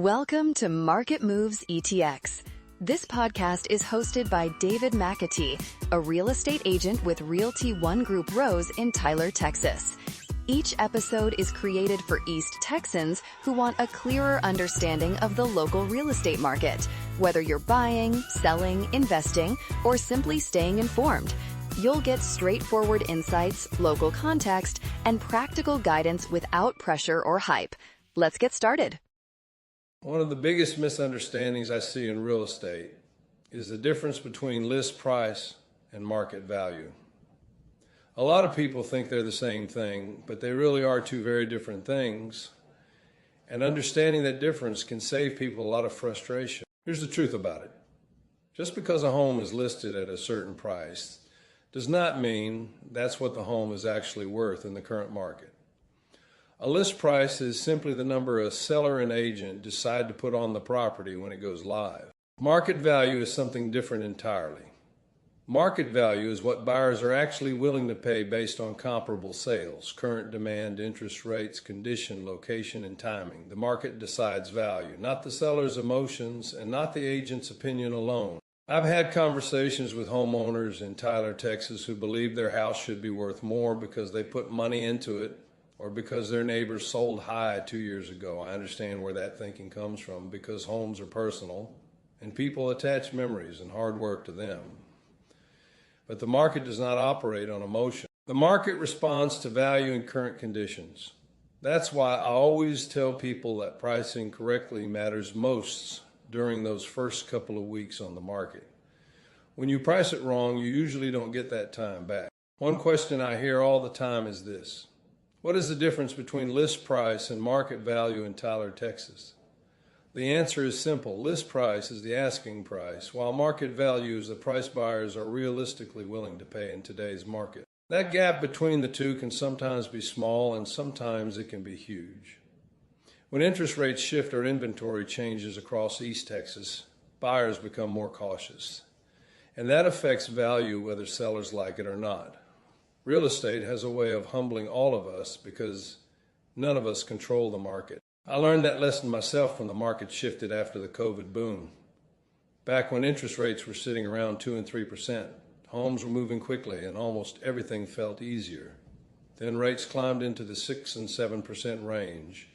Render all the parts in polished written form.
Welcome to Market Moves ETX. This podcast is hosted by David McAtee, a real estate agent with Realty One Group Rose in Tyler, Texas. Each episode is created for East Texans who want a clearer understanding of the local real estate market. Whether you're buying, selling, investing, or simply staying informed, you'll get straightforward insights, local context, and practical guidance without pressure or hype. Let's get started. One of the biggest misunderstandings I see in real estate is the difference between list price and market value. A lot of people think they're the same thing, but they really are two very different things. And understanding that difference can save people a lot of frustration. Here's the truth about it. Just because a home is listed at a certain price does not mean that's what the home is actually worth in the current market. A list price is simply the number a seller and agent decide to put on the property when it goes live. Market value is something different entirely. Market value is what buyers are actually willing to pay based on comparable sales, current demand, interest rates, condition, location, and timing. The market decides value, not the seller's emotions and not the agent's opinion alone. I've had conversations with homeowners in Tyler, Texas who believe their house should be worth more because they put money into it or because their neighbors sold high 2 years ago. I understand where that thinking comes from because homes are personal and people attach memories and hard work to them. But the market does not operate on emotion. The market responds to value in current conditions. That's why I always tell people that pricing correctly matters most during those first couple of weeks on the market. When you price it wrong, you usually don't get that time back. One question I hear all the time is this: what is the difference between list price and market value in Tyler, Texas? The answer is simple. List price is the asking price, while market value is the price buyers are realistically willing to pay in today's market. That gap between the two can sometimes be small and sometimes it can be huge. When interest rates shift or inventory changes across East Texas, buyers become more cautious. And that affects value whether sellers like it or not. Real estate has a way of humbling all of us because none of us control the market. I learned that lesson myself when the market shifted after the COVID boom. Back when interest rates were sitting around 2 and 3%, homes were moving quickly and almost everything felt easier. Then rates climbed into the 6 and 7% range,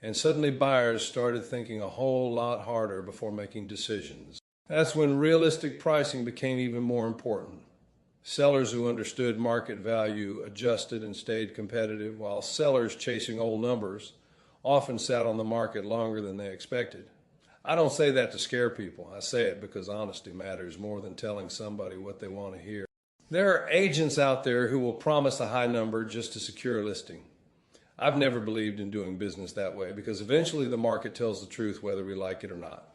and suddenly buyers started thinking a whole lot harder before making decisions. That's when realistic pricing became even more important. Sellers who understood market value adjusted and stayed competitive, while sellers chasing old numbers often sat on the market longer than they expected. I don't say that to scare people. I say it because honesty matters more than telling somebody what they want to hear. There are agents out there who will promise a high number just to secure a listing. I've never believed in doing business that way because eventually the market tells the truth whether we like it or not.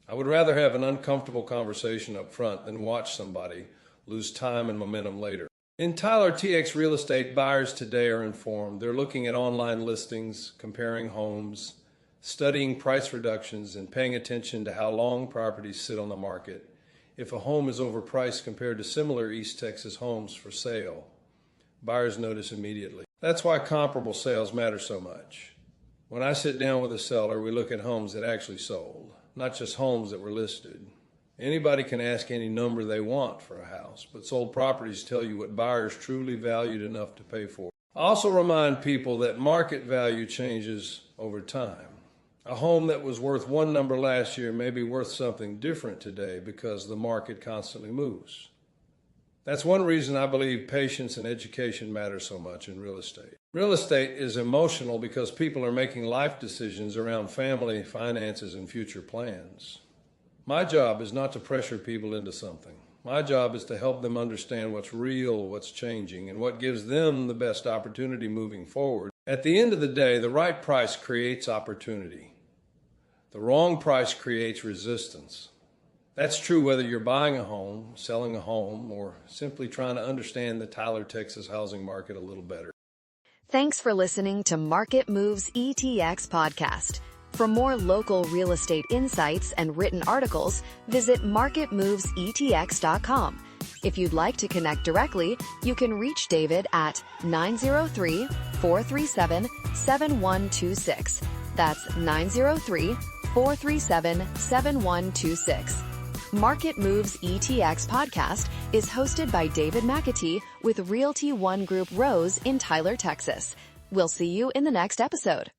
I would rather have an uncomfortable conversation up front than watch somebody lose time and momentum later. In Tyler TX Real Estate, buyers today are informed. They're looking at online listings, comparing homes, studying price reductions, and paying attention to how long properties sit on the market. If a home is overpriced compared to similar East Texas homes for sale, buyers notice immediately. That's why comparable sales matter so much. When I sit down with a seller, we look at homes that actually sold, not just homes that were listed. Anybody can ask any number they want for a house, but sold properties tell you what buyers truly valued enough to pay for. I also remind people that market value changes over time. A home that was worth one number last year may be worth something different today because the market constantly moves. That's one reason I believe patience and education matter so much in real estate. Real estate is emotional because people are making life decisions around family, finances, and future plans. My job is not to pressure people into something. My job is to help them understand what's real, what's changing, and what gives them the best opportunity moving forward. At the end of the day, the right price creates opportunity. The wrong price creates resistance. That's true whether you're buying a home, selling a home, or simply trying to understand the Tyler, Texas housing market a little better. Thanks for listening to Market Moves ETX podcast. For more local real estate insights and written articles, visit marketmovesetx.com. If you'd like to connect directly, you can reach David at 903-437-7126. That's 903-437-7126. Market Moves ETX podcast is hosted by David McAtee with Realty One Group Rose in Tyler, Texas. We'll see you in the next episode.